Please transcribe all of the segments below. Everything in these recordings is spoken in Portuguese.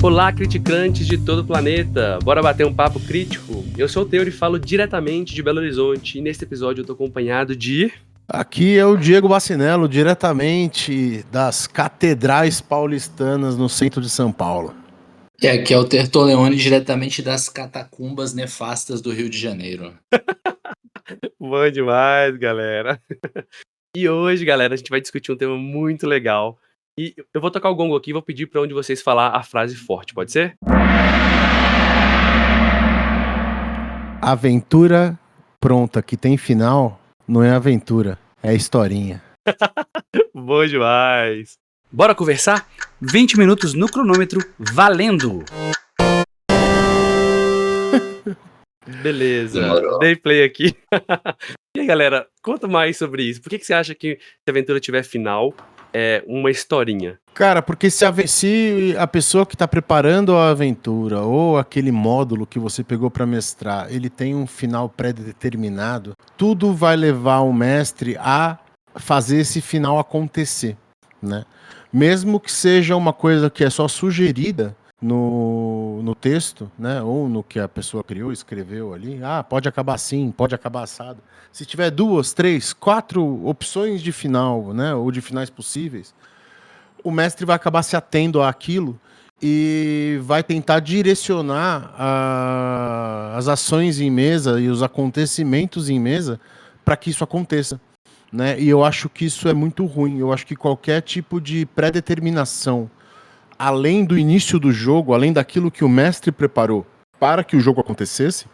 Olá, criticantes de todo o planeta! Bora bater um papo crítico? Eu sou o Teor e falo diretamente de Belo Horizonte, e neste episódio eu tô acompanhado de... Aqui é o Diego Bacinello, diretamente das Catedrais Paulistanas, no centro de São Paulo. E aqui é o Tertoleone, diretamente das catacumbas nefastas do Rio de Janeiro. Bom demais, galera! E hoje, galera, a gente vai discutir um tema muito legal. E eu vou tocar o gongo aqui e vou pedir pra um de vocês falar a frase forte, pode ser? Aventura pronta que tem final não é aventura, é historinha. Bom demais! Bora conversar? 20 minutos no cronômetro, valendo! Beleza, Demorou. dei play aqui. E aí, galera, conta mais sobre isso. Por que você acha que se a aventura tiver final, é uma historinha? Cara, porque se a pessoa que está preparando a aventura ou aquele módulo que você pegou para mestrar, ele tem um final pré-determinado, tudo vai levar o mestre a fazer esse final acontecer, né? Mesmo que seja uma coisa que é só sugerida no texto, né? Ou no que a pessoa criou, escreveu ali. Ah, pode acabar assim, pode acabar assado. Se tiver 2, 3, 4 opções de final, né? Ou de finais possíveis, o mestre vai acabar se atendo àquilo e vai tentar direcionar as ações em mesa e os acontecimentos em mesa para que isso aconteça, né? E eu acho que isso é muito ruim. Eu acho que qualquer tipo de pré-determinação, além do início do jogo, além daquilo que o mestre preparou para que o jogo acontecesse,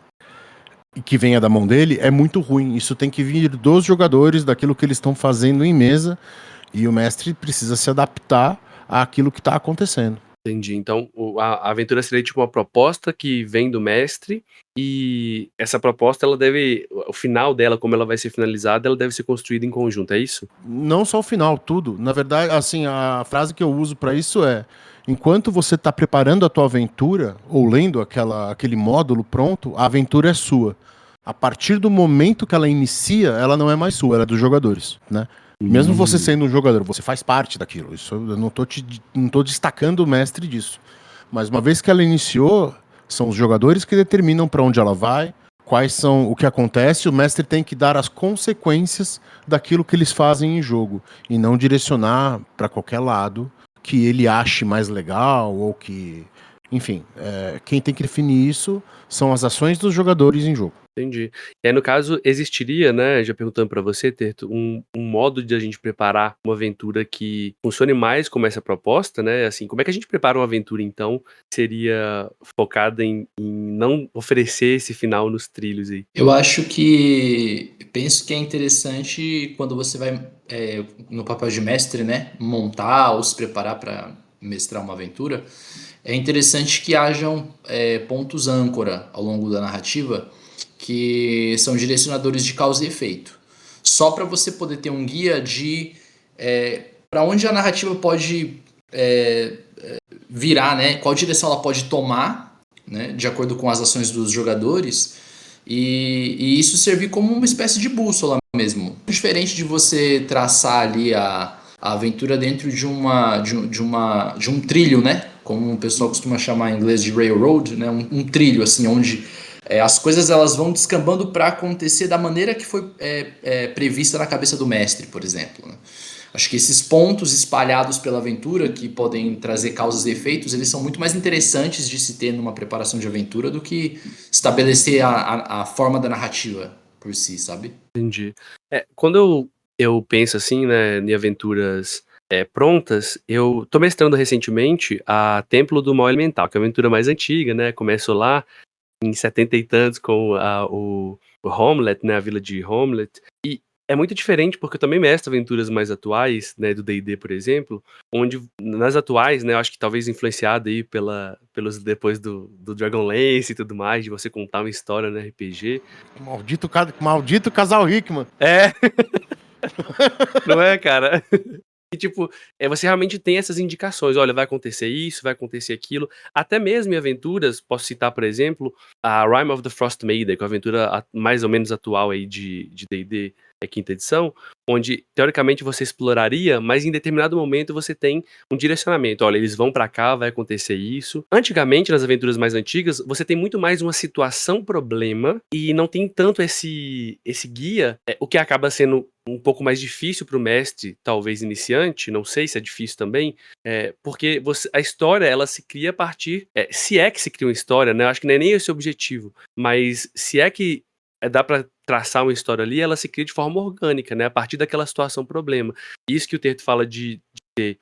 e que venha da mão dele, é muito ruim. Isso tem que vir dos jogadores, daquilo que eles estão fazendo em mesa, e o mestre precisa se adaptar àquilo que está acontecendo. Entendi. Então, a aventura seria tipo uma proposta que vem do mestre, e essa proposta, ela deve... O final dela, como ela vai ser finalizada, ela deve ser construída em conjunto, é isso? Não só o final, tudo. Na verdade, assim, a frase que eu uso para isso é: enquanto você está preparando a tua aventura, ou lendo aquele módulo pronto, a aventura é sua. A partir do momento que ela inicia, ela não é mais sua, ela é dos jogadores, né? Mesmo você sendo um jogador, você faz parte daquilo. Isso eu não tô destacando o mestre disso. Mas uma vez que ela iniciou, são os jogadores que determinam para onde ela vai, quais são o que acontece. O mestre tem que dar as consequências daquilo que eles fazem em jogo e não direcionar para qualquer lado que ele ache mais legal ou que, enfim, quem tem que definir isso são as ações dos jogadores em jogo. Entendi. E aí, no caso, existiria, né, já perguntando pra você, Terto, um modo de a gente preparar uma aventura que funcione mais como essa proposta, né? Assim, como é que a gente prepara uma aventura, então, que seria focada em não oferecer esse final nos trilhos aí? Eu penso que é interessante quando você vai, no papel de mestre, né, montar ou se preparar para mestrar uma aventura, é interessante que hajam pontos âncora ao longo da narrativa que são direcionadores de causa e efeito. Só para você poder ter um guia de para onde a narrativa pode virar, né? Qual direção ela pode tomar, né? De acordo com as ações dos jogadores, e isso servir como uma espécie de bússola mesmo. Diferente de você traçar ali a aventura dentro de um trilho, né? Como o pessoal costuma chamar em inglês de railroad, né? Um trilho, assim, onde as coisas elas vão descambando para acontecer da maneira que foi prevista na cabeça do mestre, por exemplo, né? Acho que esses pontos espalhados pela aventura, que podem trazer causas e efeitos, eles são muito mais interessantes de se ter numa preparação de aventura do que estabelecer a forma da narrativa por si, sabe? Entendi. Quando eu penso assim, né, em aventuras prontas, eu tô mestrando recentemente a Templo do Mal Elemental, que é a aventura mais antiga, né? Começou lá em 70 e tantos com o Homelet, né, a vila de Homelet. E é muito diferente porque eu também mestro aventuras mais atuais, né, do D&D, por exemplo, onde nas atuais, né, eu acho que talvez influenciado aí pelos depois do Dragonlance e tudo mais, de você contar uma história no RPG. Maldito casal Hickman. É, não é, cara? E tipo, você realmente tem essas indicações, olha, vai acontecer isso, vai acontecer aquilo, até mesmo em aventuras, posso citar, por exemplo, a Rime of the Frost Maiden, que é uma aventura mais ou menos atual aí de D&D, quinta edição, onde teoricamente você exploraria, mas em determinado momento você tem um direcionamento. Olha, eles vão pra cá, vai acontecer isso. Antigamente, nas aventuras mais antigas, você tem muito mais uma situação-problema e não tem tanto esse guia, o que acaba sendo um pouco mais difícil pro mestre, talvez iniciante, não sei se é difícil também, porque a história, ela se cria a partir, se é que se cria uma história, né, eu acho que não é nem esse o objetivo, mas se é que dá pra traçar uma história ali, ela se cria de forma orgânica, né, a partir daquela situação problema. Isso que o texto fala de ter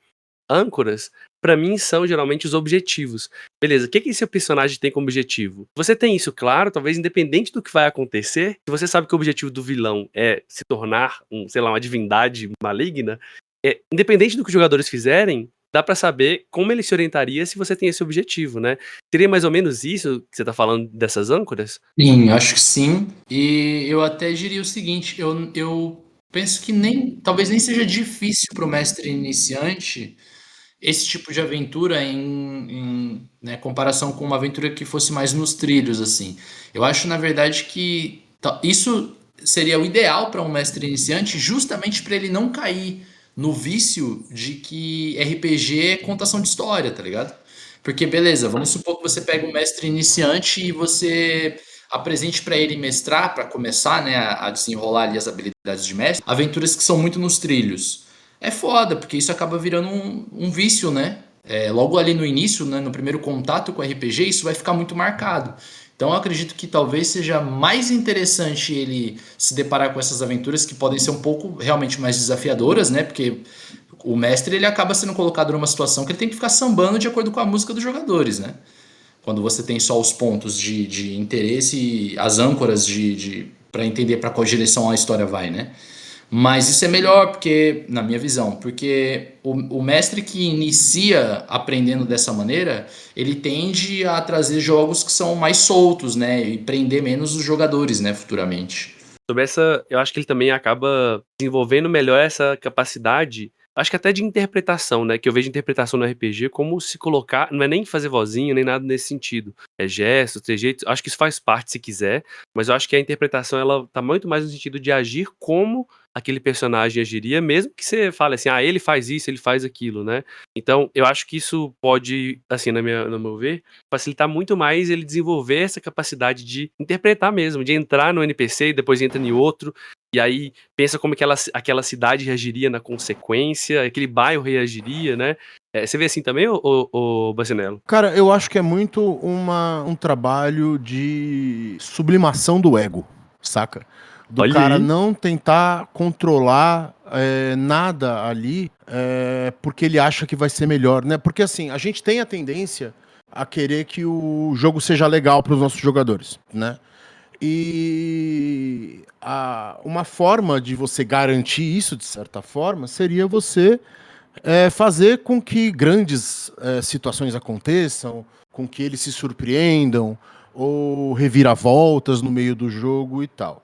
âncoras, pra mim são geralmente os objetivos. Beleza, o que esse personagem tem como objetivo? Você tem isso claro, talvez independente do que vai acontecer, se você sabe que o objetivo do vilão é se tornar sei lá, uma divindade maligna, independente do que os jogadores fizerem, dá pra saber como ele se orientaria se você tem esse objetivo, né? Seria mais ou menos isso que você tá falando dessas âncoras? Sim, acho que sim. E eu até diria o seguinte, eu penso que talvez nem seja difícil para o mestre iniciante esse tipo de aventura né, comparação com uma aventura que fosse mais nos trilhos, assim. Eu acho, na verdade, que isso seria o ideal para um mestre iniciante, justamente para ele não cair no vício de que RPG é contação de história, tá ligado? Porque, beleza, vamos supor que você pega um mestre iniciante e você apresente para ele mestrar, para começar, né, a desenrolar ali as habilidades de mestre, aventuras que são muito nos trilhos. É foda, porque isso acaba virando um vício, né? Logo ali no início, né, no primeiro contato com o RPG, isso vai ficar muito marcado. Então eu acredito que talvez seja mais interessante ele se deparar com essas aventuras que podem ser um pouco realmente mais desafiadoras, né? Porque o mestre ele acaba sendo colocado numa situação que ele tem que ficar sambando de acordo com a música dos jogadores, né? Quando você tem só os pontos de interesse, as âncoras para entender para qual direção a história vai, né? Mas isso é melhor, porque, na minha visão, porque o mestre que inicia aprendendo dessa maneira, ele tende a trazer jogos que são mais soltos, né? E prender menos os jogadores, né, futuramente. Sobre eu acho que ele também acaba desenvolvendo melhor essa capacidade, acho que até de interpretação, né, que eu vejo interpretação no RPG como se colocar, não é nem fazer vozinha, nem nada nesse sentido, é gestos, trejeitos, acho que isso faz parte se quiser, mas eu acho que a interpretação ela tá muito mais no sentido de agir como aquele personagem agiria, mesmo que você fale assim: "Ah, ele faz isso, ele faz aquilo", né. Então, eu acho que isso pode, assim, no meu ver, facilitar muito mais ele desenvolver essa capacidade de interpretar mesmo, de entrar no NPC e depois entra em outro, e aí pensa como aquela cidade reagiria na consequência, aquele bairro reagiria, né. Você vê assim também, ô Bacinello? Cara, eu acho que é muito um trabalho de sublimação do ego, saca? Do Olha cara aí. não tentar controlar nada ali porque ele acha que vai ser melhor, né? Porque assim, a gente tem a tendência a querer que o jogo seja legal para os nossos jogadores, né? E uma forma de você garantir isso, de certa forma, seria você fazer com que grandes situações aconteçam, com que eles se surpreendam, ou reviravoltas no meio do jogo e tal.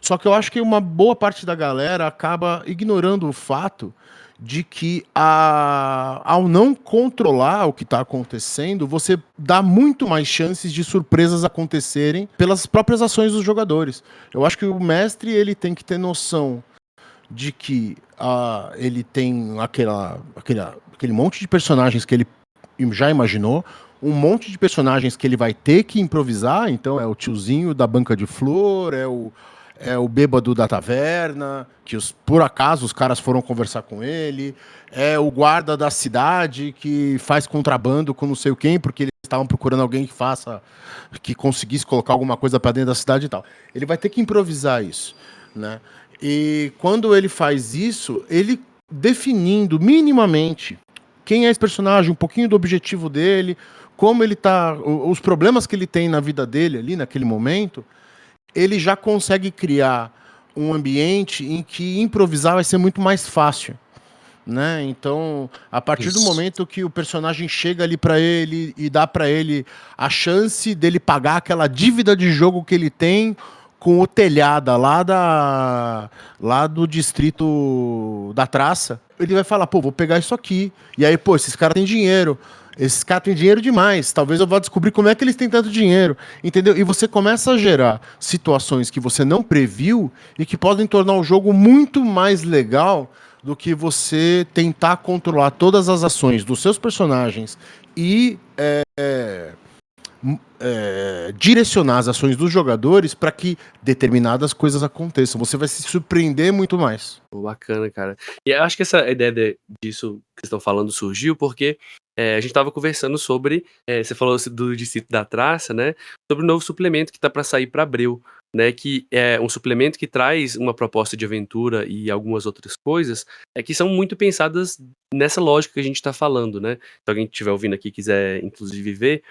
Só que eu acho que uma boa parte da galera acaba ignorando o fato de que ao não controlar o que está acontecendo, você dá muito mais chances de surpresas acontecerem pelas próprias ações dos jogadores. Eu acho que o mestre ele tem que ter noção de que ele tem aquele monte de personagens que ele já imaginou, um monte de personagens que ele vai ter que improvisar, então é o tiozinho da banca de flor, é o bêbado da taverna, que por acaso os caras foram conversar com ele, é o guarda da cidade que faz contrabando com não sei quem, porque eles estavam procurando alguém que conseguisse colocar alguma coisa para dentro da cidade e tal. Ele vai ter que improvisar isso, né? E quando ele faz isso, ele definindo minimamente quem é esse personagem, um pouquinho do objetivo dele, como ele tá, os problemas que ele tem na vida dele ali naquele momento, ele já consegue criar um ambiente em que improvisar vai ser muito mais fácil, né? Então, a partir do momento que o personagem chega ali pra ele e dá pra ele a chance dele pagar aquela dívida de jogo que ele tem com o telhada lá do distrito da Traça, ele vai falar, pô, vou pegar isso aqui. E aí, pô, esses caras têm dinheiro. Esses caras têm dinheiro demais. Talvez eu vá descobrir como é que eles têm tanto dinheiro. Entendeu? E você começa a gerar situações que você não previu e que podem tornar o jogo muito mais legal do que você tentar controlar todas as ações dos seus personagens e direcionar as ações dos jogadores para que determinadas coisas aconteçam. Você vai se surpreender muito mais. Pô, bacana, cara. E eu acho que essa ideia disso que vocês estão falando surgiu porque a gente estava conversando sobre. Você falou do Distrito da Traça, né? Sobre o novo suplemento que tá para sair para Abril, né? Que é um suplemento que traz uma proposta de aventura e algumas outras coisas que são muito pensadas nessa lógica que a gente está falando, né? Se alguém estiver ouvindo aqui e quiser, inclusive, ver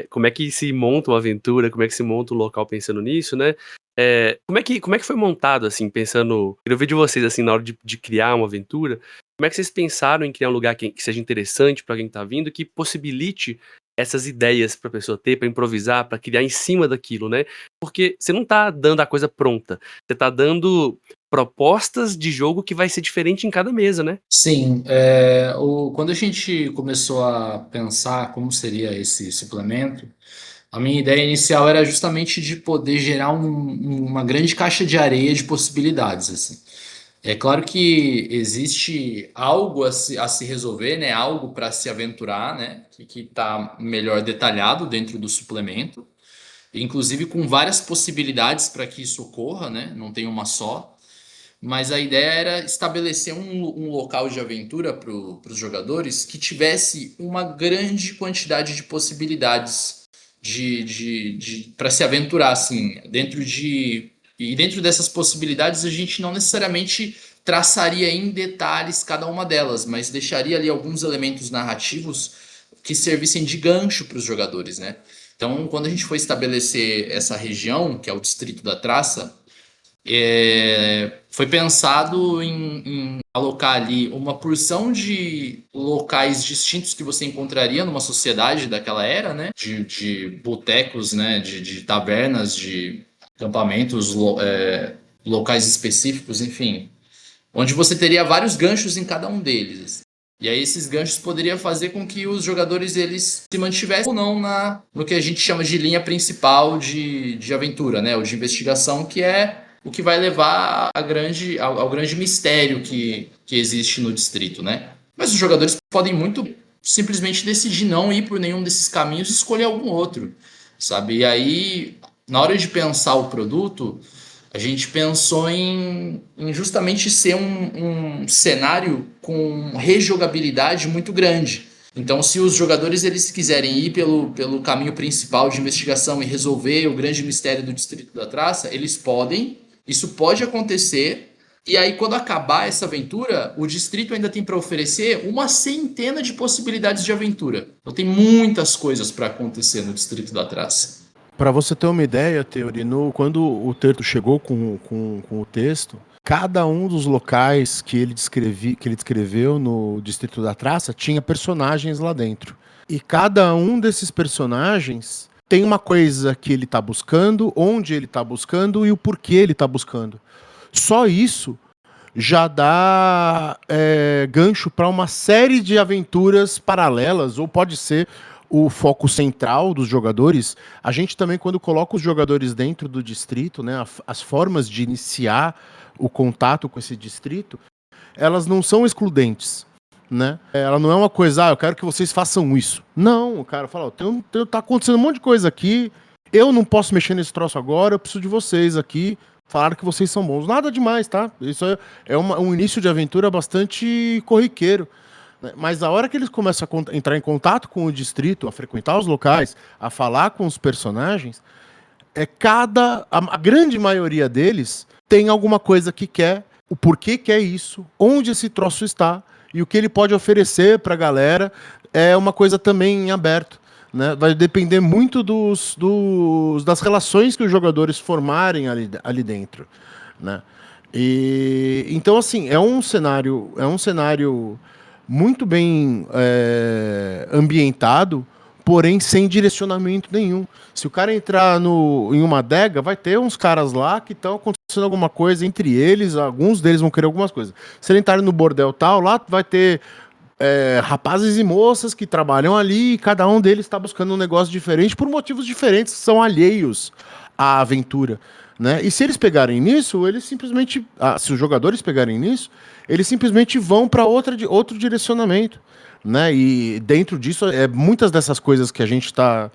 como é que se monta uma aventura, como é que se monta um local pensando nisso, né? Como é que foi montado, assim, pensando... Queria ver de vocês, assim, na hora de criar uma aventura, como é que vocês pensaram em criar um lugar que seja interessante para quem tá vindo, que possibilite essas ideias pra pessoa ter, pra improvisar, pra criar em cima daquilo, né? Porque você não tá dando a coisa pronta, você tá dando propostas de jogo que vai ser diferente em cada mesa, né? Sim, quando a gente começou a pensar como seria esse suplemento, a minha ideia inicial era justamente de poder gerar uma grande caixa de areia de possibilidades, assim. É claro que existe algo a se resolver, né? Algo para se aventurar, né? Que está melhor detalhado dentro do suplemento, inclusive com várias possibilidades para que isso ocorra, né? Não tem uma só. Mas a ideia era estabelecer um local de aventura para os jogadores que tivesse uma grande quantidade de possibilidades para se aventurar, assim, e dentro dessas possibilidades a gente não necessariamente traçaria em detalhes cada uma delas, mas deixaria ali alguns elementos narrativos que servissem de gancho para os jogadores, né? Então, quando a gente foi estabelecer essa região, que é o Distrito da Traça, foi pensado em alocar ali uma porção de locais distintos que você encontraria numa sociedade daquela era, né? De botecos, né? De tabernas, de acampamentos, locais específicos, enfim. Onde você teria vários ganchos em cada um deles, assim. E aí esses ganchos poderiam fazer com que os jogadores eles se mantivessem ou não no que a gente chama de linha principal de aventura, né? Ou de investigação, que é o que vai levar ao grande mistério que existe no distrito, né? Mas os jogadores podem muito simplesmente decidir não ir por nenhum desses caminhos e escolher algum outro, sabe? E aí, na hora de pensar o produto, a gente pensou em justamente ser um cenário com rejogabilidade muito grande. Então, se os jogadores eles quiserem ir pelo caminho principal de investigação e resolver o grande mistério do Distrito da Traça, eles podem. Isso pode acontecer. E aí, quando acabar essa aventura, o distrito ainda tem para oferecer uma centena de possibilidades de aventura. Então, tem muitas coisas para acontecer no Distrito da Traça. Para você ter uma ideia, Teori, quando o Terto chegou com o texto, cada um dos locais que ele descreveu no Distrito da Traça tinha personagens lá dentro. E cada um desses personagens tem uma coisa que ele está buscando, onde ele está buscando e o porquê ele está buscando. Só isso já dá gancho para uma série de aventuras paralelas, ou pode ser o foco central dos jogadores. A gente também, quando coloca os jogadores dentro do distrito, né, as formas de iniciar o contato com esse distrito, elas não são excludentes, né? Ela não é uma coisa, eu quero que vocês façam isso. Não, o cara fala, tá acontecendo um monte de coisa aqui, eu não posso mexer nesse troço agora, eu preciso de vocês aqui, falaram que vocês são bons. Nada demais, tá? Isso é um início de aventura bastante corriqueiro. Mas a hora que eles começam a entrar em contato com o distrito, a frequentar os locais, a falar com os personagens, a grande maioria deles tem alguma coisa que quer, o porquê quer isso, onde esse troço está e o que ele pode oferecer para a galera é uma coisa também em aberto, né? Vai depender muito das relações que os jogadores formarem ali dentro, né? E então assim é um cenário muito bem ambientado, porém sem direcionamento nenhum. Se o cara entrar em uma adega, vai ter uns caras lá que estão acontecendo alguma coisa entre eles, alguns deles vão querer algumas coisas. Se ele entrar no bordel tal, lá vai ter rapazes e moças que trabalham ali e cada um deles está buscando um negócio diferente por motivos diferentes que são alheios à aventura, né? E se eles pegarem nisso, eles simplesmente, se os jogadores pegarem nisso, eles simplesmente vão para outro direcionamento, né? E dentro disso, muitas dessas coisas que a gente está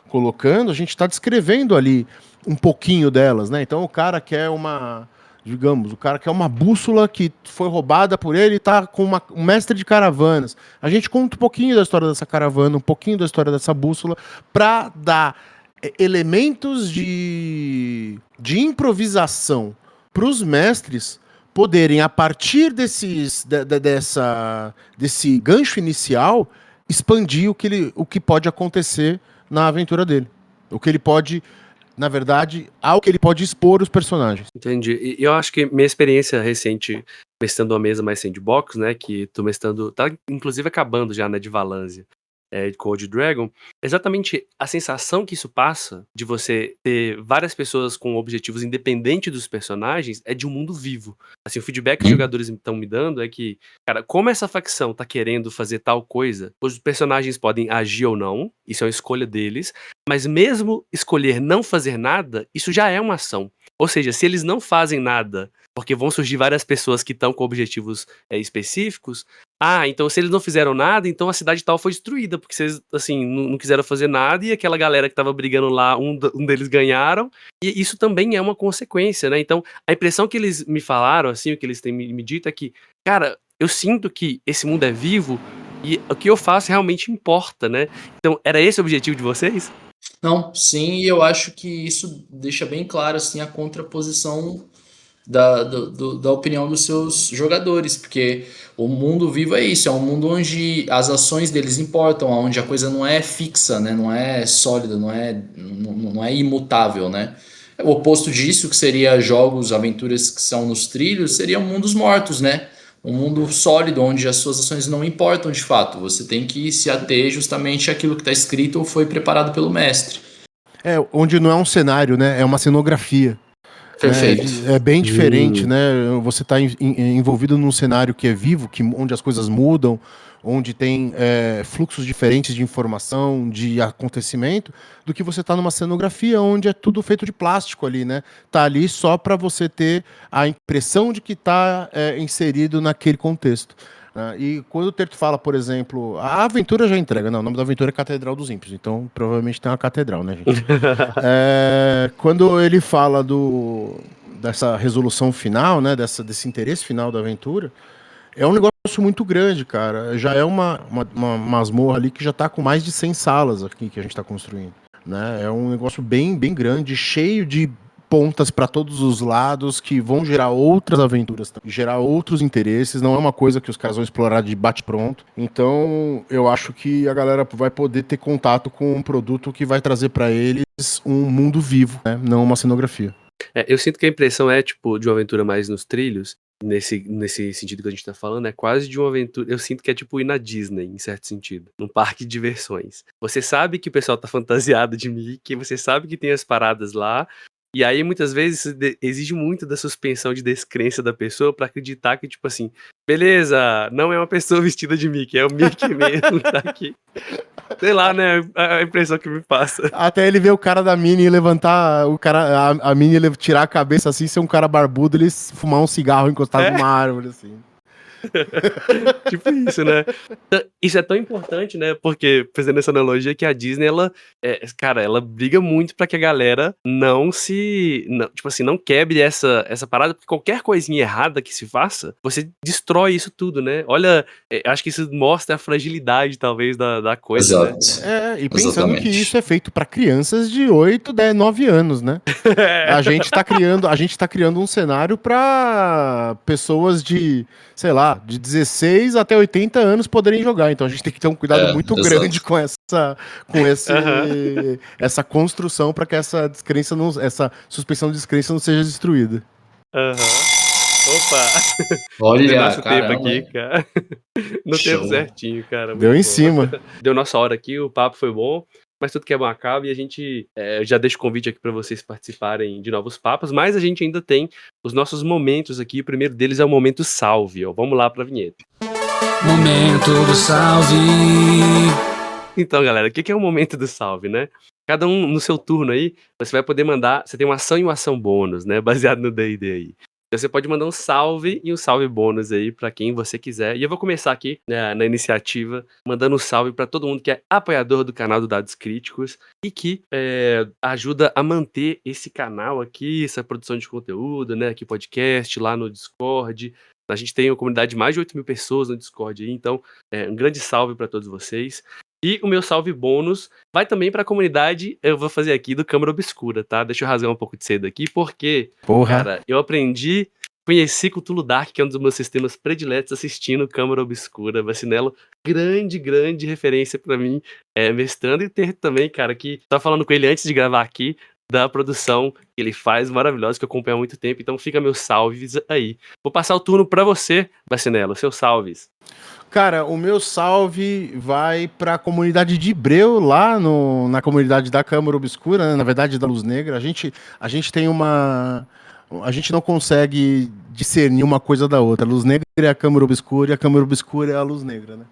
colocando, a gente está descrevendo ali um pouquinho delas, né? Então o cara quer uma bússola que foi roubada por ele e tá com um mestre de caravanas. A gente conta um pouquinho da história dessa caravana, um pouquinho da história dessa bússola, para dar elementos de improvisação para os mestres poderem, a partir desse gancho inicial, expandir o que pode acontecer na aventura dele. O que ele pode... Na verdade, ao que ele pode expor os personagens. Entendi. E eu acho que minha experiência recente mestrando uma mesa mais sandbox, né, que tô mestrando, tá inclusive acabando já, né, de Valanzia, de Code Dragon, exatamente a sensação que isso passa de você ter várias pessoas com objetivos independentes dos personagens é de um mundo vivo. Assim, o feedback que os jogadores estão me dando é que, cara, como essa facção tá querendo fazer tal coisa, os personagens podem agir ou não, isso é uma escolha deles, mas mesmo escolher não fazer nada, isso já é uma ação. Ou seja, se eles não fazem nada, porque vão surgir várias pessoas que estão com objetivos específicos, então se eles não fizeram nada, então a cidade tal foi destruída, porque vocês, assim, não quiseram fazer nada, e aquela galera que tava brigando lá, um deles ganharam, e isso também é uma consequência, né? Então, a impressão que eles me falaram, assim, o que eles têm me dito é que, cara, eu sinto que esse mundo é vivo, e o que eu faço realmente importa, né? Então, era esse o objetivo de vocês? Não, sim, e eu acho que isso deixa bem claro assim, a contraposição da opinião dos seus jogadores, porque o mundo vivo é isso, é um mundo onde as ações deles importam, onde a coisa não é fixa, né? Não é sólida, não é imutável, né? O oposto disso, que seria jogos, aventuras que são nos trilhos, seriam mundos mortos, né? Um mundo sólido, onde as suas ações não importam de fato. Você tem que se ater justamente àquilo que está escrito ou foi preparado pelo mestre. Onde não é um cenário, né? É uma cenografia. Perfeito. É bem diferente, né? Você está envolvido num cenário que é vivo, onde as coisas mudam, onde tem fluxos diferentes de informação, de acontecimento, do que você está numa cenografia onde é tudo feito de plástico ali, né? Tá ali só para você ter a impressão de que está inserido naquele contexto. E quando o Terto fala, por exemplo, a aventura já entrega. Não, o nome da aventura é Catedral dos Ímpios, então provavelmente tem uma catedral, né, gente? Quando ele fala dessa resolução final, né, desse interesse final da aventura, é um negócio muito grande, cara. Já é uma masmorra ali que já tá com mais de 100 salas aqui que a gente tá construindo, né? É um negócio bem, bem grande, cheio de pontas para todos os lados que vão gerar outras aventuras, gerar outros interesses. Não é uma coisa que os caras vão explorar de bate-pronto. Então, eu acho que a galera vai poder ter contato com um produto que vai trazer para eles um mundo vivo, né? Não uma cenografia. Eu sinto que a impressão tipo, de uma aventura mais nos trilhos, nesse sentido que a gente tá falando, é quase de uma aventura. Eu sinto que é tipo ir na Disney, em certo sentido. Num parque de diversões. Você sabe que o pessoal tá fantasiado de Mickey, você sabe que tem as paradas lá. E aí, muitas vezes, exige muito da suspensão de descrença da pessoa pra acreditar que, tipo assim, beleza, não é uma pessoa vestida de Mickey, é o Mickey mesmo que tá aqui. Sei lá, né? A impressão que me passa. Até ele ver o cara da Mini levantar, a Mini tirar a cabeça assim, ser um cara barbudo, ele fumar um cigarro encostado numa árvore, assim. Tipo isso, né? Isso é tão importante, né? Porque, fazendo essa analogia, que a Disney, ela briga muito pra que a galera tipo assim, não quebre essa parada, porque qualquer coisinha errada que se faça, você destrói isso tudo, né? Olha, acho que isso mostra a fragilidade, talvez, da coisa, Exato. né? E pensando que isso é feito pra crianças de 8, 10, 9 anos, né? A gente tá criando um cenário pra pessoas de, sei lá, de 16 até 80 anos poderem jogar. Então a gente tem que ter um cuidado muito grande com essa construção para que essa suspensão de descrença não seja destruída. Opa! Deu Olha, nosso tempo caramba. aqui, cara. No tempo Show. certinho, cara. Muito Deu em bom. cima. Deu nossa hora aqui, o papo foi bom, mas tudo que é bom acaba e a gente já deixa o convite aqui para vocês participarem de novos papos, mas a gente ainda tem os nossos momentos aqui. O primeiro deles é o momento salve, ó. Vamos lá para a vinheta. Momento do salve. Então, galera, o que é o momento do salve, né? Cada um no seu turno aí, você vai poder mandar. Você tem uma ação e uma ação bônus, né? Baseado no D&D aí. Então você pode mandar um salve e um salve bônus aí pra quem você quiser. E eu vou começar aqui, né, na iniciativa, mandando um salve pra todo mundo que é apoiador do canal do Dados Críticos e que ajuda a manter esse canal aqui, essa produção de conteúdo, né? Aqui podcast, lá no Discord. A gente tem uma comunidade de mais de 8.000 pessoas no Discord aí, então um grande salve pra todos vocês. E o meu salve bônus vai também pra comunidade, eu vou fazer aqui, do Câmara Obscura, tá? Deixa eu rasgar um pouco de cedo aqui, porque, Porra. cara, eu conheci Cthulhu Dark, que é um dos meus sistemas prediletos, assistindo Câmara Obscura. Vacinello, grande referência pra mim, mestrando, e ter também, cara, que tava falando com ele antes de gravar aqui, da produção que ele faz, maravilhosa, que eu acompanho há muito tempo, então fica meus salves aí. Vou passar o turno pra você, Vacinello, seus salves. Cara, o meu salve vai para a comunidade de Breu, lá na comunidade da Câmara Obscura, né? Na verdade da Luz Negra. A gente tem uma... A gente não consegue discernir uma coisa da outra. A Luz Negra é a Câmara Obscura e a Câmara Obscura é a Luz Negra, né?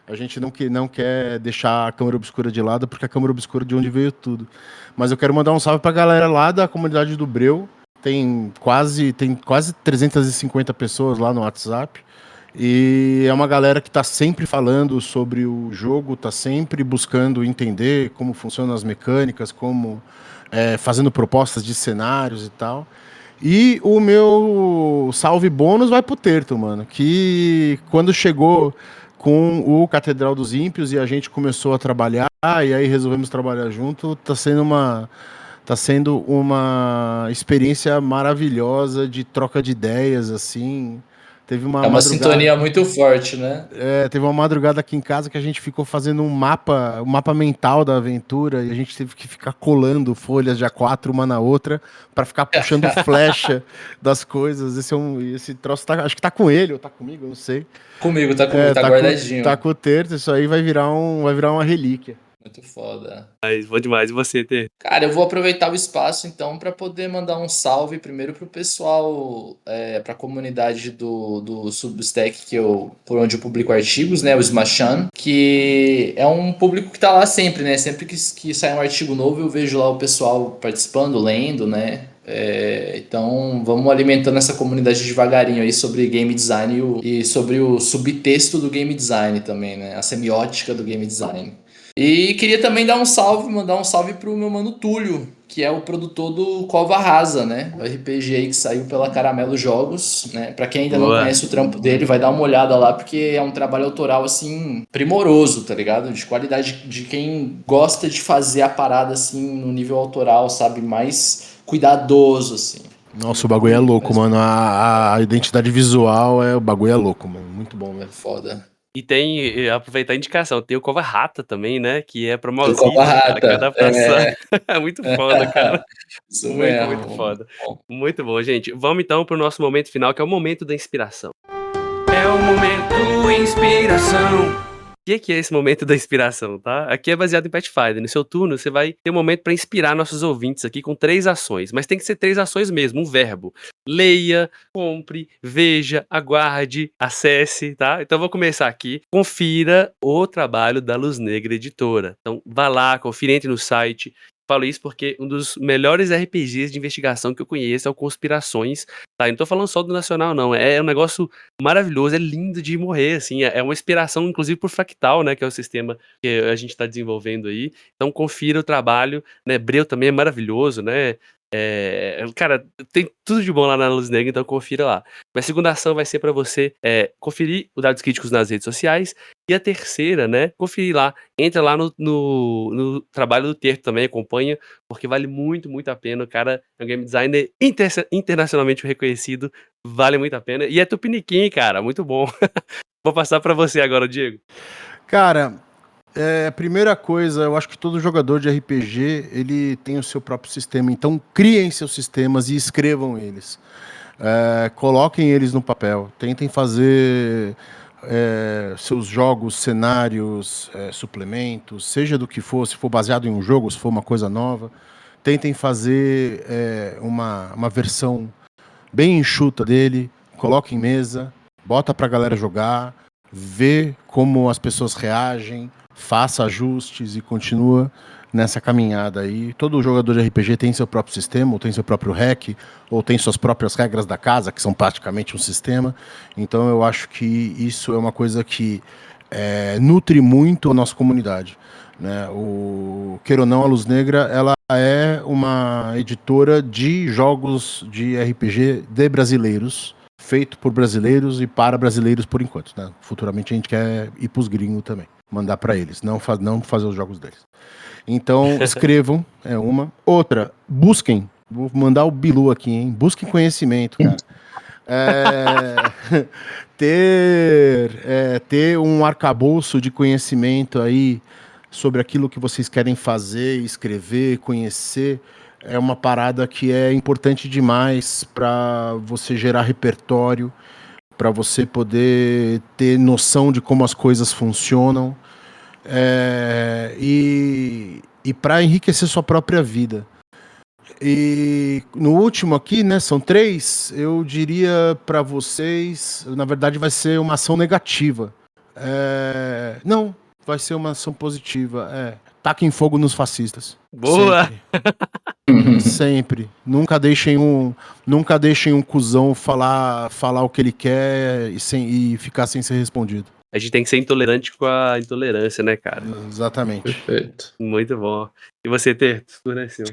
A gente não quer deixar a Câmara Obscura de lado, porque a Câmara Obscura é de onde veio tudo. Mas eu quero mandar um salve pra galera lá da comunidade do Breu. Tem quase 350 pessoas lá no WhatsApp. E é uma galera que está sempre falando sobre o jogo, está sempre buscando entender como funcionam as mecânicas, fazendo propostas de cenários e tal. E o meu salve bônus vai pro Terto, mano, que quando chegou com o Catedral dos Ímpios e a gente começou a trabalhar, e aí resolvemos trabalhar junto, tá sendo uma experiência maravilhosa de troca de ideias, assim. Teve uma É uma sintonia muito forte, né? Teve uma madrugada aqui em casa que a gente ficou fazendo um mapa mental da aventura e a gente teve que ficar colando folhas de A4 uma na outra para ficar puxando flecha das coisas. Esse troço acho que tá com ele ou tá comigo, eu não sei. Comigo, tá guardadinho. Tá com o Terto, isso aí vai virar uma relíquia. Muito foda. Mas bom demais. E você, Ter? Cara, eu vou aproveitar o espaço, então, para poder mandar um salve primeiro pro pessoal, pra comunidade do Substack, por onde eu publico artigos, né? O Smashan, que é um público que tá lá sempre, né? Sempre que sai um artigo novo, eu vejo lá o pessoal participando, lendo, né? Então, vamos alimentando essa comunidade devagarinho aí sobre game design e sobre o subtexto do game design também, né? A semiótica do game design. E queria também mandar um salve pro meu mano Túlio, que é o produtor do Cova Rasa, né? O RPG aí que saiu pela Caramelo Jogos, né? Pra quem ainda não conhece o trampo dele, vai dar uma olhada lá, porque é um trabalho autoral, assim, primoroso, tá ligado? De qualidade, de quem gosta de fazer a parada, assim, no nível autoral, sabe? Mais cuidadoso, assim. Nossa, o bagulho é louco, mano. A identidade visual, o bagulho é louco, mano. Muito bom, velho. Foda. E tem, aproveitar a indicação, tem o Cova Rata também, né? Que é pra O Cova Rata, que é adaptação. É muito foda, cara. Isso mesmo. Muito foda. Muito bom, gente. Vamos então pro nosso momento final, que é o momento da inspiração. É o momento inspiração. O que é esse momento da inspiração, tá? Aqui é baseado em Pathfinder. No seu turno, você vai ter um momento para inspirar nossos ouvintes aqui com 3 ações. Mas tem que ser 3 ações mesmo, um verbo. Leia, compre, veja, aguarde, acesse, tá? Então eu vou começar aqui. Confira o trabalho da Luz Negra Editora. Então vá lá, confira, entre no site. Falo isso porque um dos melhores RPGs de investigação que eu conheço é o Conspirações, tá? Eu não tô falando só do Nacional, não. É um negócio maravilhoso, é lindo de morrer, assim. É uma inspiração, inclusive, por Fractal, né? Que é o sistema que a gente tá desenvolvendo aí. Então, confira o trabalho, né? Breu também é maravilhoso, né? Cara, tem tudo de bom lá na Luz Negra, então confira lá. A segunda ação vai ser para você conferir o Dados Críticos nas redes sociais. E a terceira, né, conferir lá, entra lá no trabalho do Terto também, acompanha, porque vale muito a pena. O cara é um game designer internacionalmente reconhecido, vale muito a pena. E é tupiniquim, cara, muito bom. Vou passar para você agora, Diego. Cara, primeira coisa, eu acho que todo jogador de RPG, ele tem o seu próprio sistema, então criem seus sistemas e escrevam eles. Coloquem eles no papel. Tentem fazer seus jogos, cenários, suplementos, seja do que for, se for baseado em um jogo, se for uma coisa nova. Tentem fazer uma versão bem enxuta dele, coloca em mesa, bota pra galera jogar, vê como as pessoas reagem, faça ajustes e continua nessa caminhada aí. Todo jogador de RPG tem seu próprio sistema, ou tem seu próprio hack, ou tem suas próprias regras da casa, que são praticamente um sistema. Então eu acho que isso é uma coisa que nutre muito a nossa comunidade, né? Queira ou não, a Luz Negra, ela é uma editora de jogos de RPG de brasileiros, feito por brasileiros e para brasileiros por enquanto, né? Futuramente a gente quer ir pros gringos também, mandar para eles, não fazer os jogos deles. Então, escrevam, é uma. Outra, busquem. Vou mandar o Bilu aqui, hein? Busquem conhecimento, cara. Ter um arcabouço de conhecimento aí sobre aquilo que vocês querem fazer, escrever, conhecer, é uma parada que é importante demais para você gerar repertório, para você poder ter noção de como as coisas funcionam, e para enriquecer sua própria vida. E no último aqui, né, são 3, eu diria para vocês, na verdade vai ser uma ação negativa. Não, vai ser uma ação positiva. Taquem fogo nos fascistas. Boa! Sempre. Sempre. Nunca deixem um cuzão falar o que ele quer e ficar sem ser respondido. A gente tem que ser intolerante com a intolerância, né, cara? Exatamente. Perfeito. Muito bom. E você, Terto? Tudo é seu.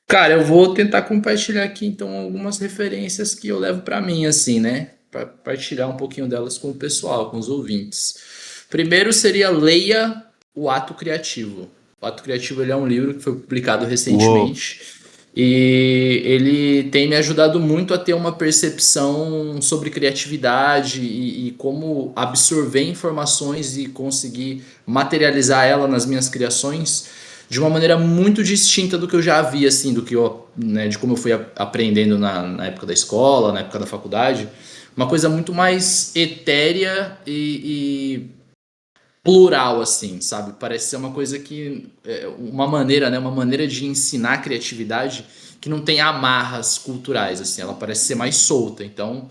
Cara, eu vou tentar compartilhar aqui então algumas referências que eu levo pra mim, assim, né? Pra partilhar um pouquinho delas com o pessoal, com os ouvintes. Primeiro seria Leia o Ato Criativo. O Ato Criativo ele é um livro que foi publicado recentemente. E ele tem me ajudado muito a ter uma percepção sobre criatividade e como absorver informações e conseguir materializar ela nas minhas criações de uma maneira muito distinta do que eu já havia, assim, do que eu, né, de como eu fui aprendendo na época da escola, na época da faculdade. Uma coisa muito mais etérea e plural, assim, sabe? Parece ser uma coisa que uma maneira de ensinar a criatividade que não tem amarras culturais, assim, ela parece ser mais solta. Então,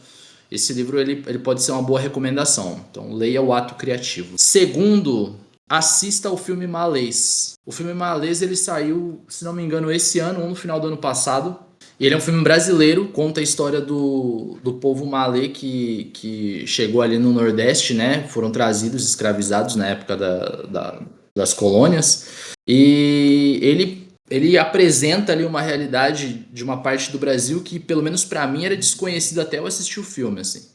esse livro ele pode ser uma boa recomendação. Então, leia o Ato Criativo. Segundo, assista ao filme Malês. O filme Malês ele saiu, se não me engano, esse ano ou no final do ano passado. E ele é um filme brasileiro, conta a história do povo malê que chegou ali no Nordeste, né? Foram trazidos, escravizados na época das colônias. E ele apresenta ali uma realidade de uma parte do Brasil que, pelo menos para mim, era desconhecida até eu assistir o filme, assim.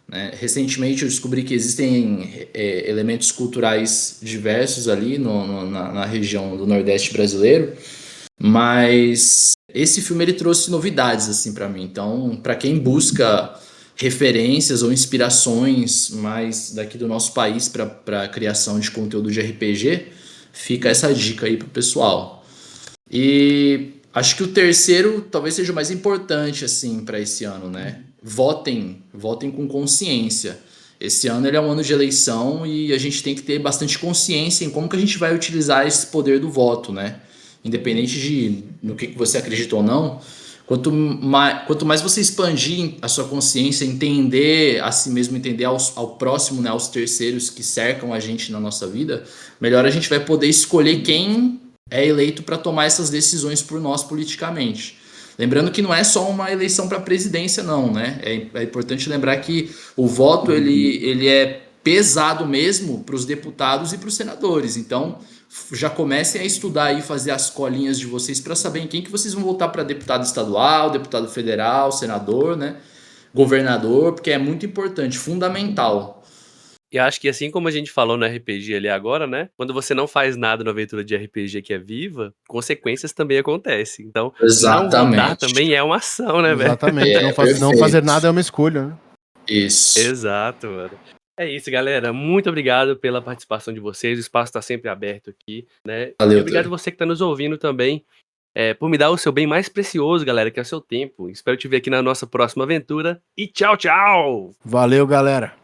Né? Recentemente eu descobri que existem elementos culturais diversos ali na região do Nordeste brasileiro, mas esse filme ele trouxe novidades assim para mim. Então, para quem busca referências ou inspirações mais daqui do nosso país para a criação de conteúdo de RPG, fica essa dica aí pro pessoal. E acho que o terceiro talvez seja o mais importante assim para esse ano, né? Votem com consciência. Esse ano ele é um ano de eleição e a gente tem que ter bastante consciência em como que a gente vai utilizar esse poder do voto, né? Independente de no que você acredita ou não, quanto mais você expandir a sua consciência, entender a si mesmo, entender ao próximo, né, aos terceiros que cercam a gente na nossa vida, melhor a gente vai poder escolher quem é eleito para tomar essas decisões por nós politicamente. Lembrando que não é só uma eleição para presidência, não, né? É importante lembrar que o voto ele é pesado mesmo para os deputados e para os senadores. Então, já comecem a estudar e fazer as colinhas de vocês para saber em quem que vocês vão votar para deputado estadual, deputado federal, senador, né? Governador, porque é muito importante, fundamental. E acho que assim como a gente falou no RPG ali agora, né? Quando você não faz nada na aventura de RPG que é viva, consequências também acontecem. Então, não votar Exatamente. também é uma ação, né, velho? Exatamente. Não fazer nada é uma escolha, né? Isso. Exato, mano. É isso, galera. Muito obrigado pela participação de vocês. O espaço está sempre aberto aqui, né? Valeu, E obrigado Tê. você que está nos ouvindo também. por me dar o seu bem mais precioso, galera, que é o seu tempo. Espero te ver aqui na nossa próxima aventura. E tchau, tchau! Valeu, galera.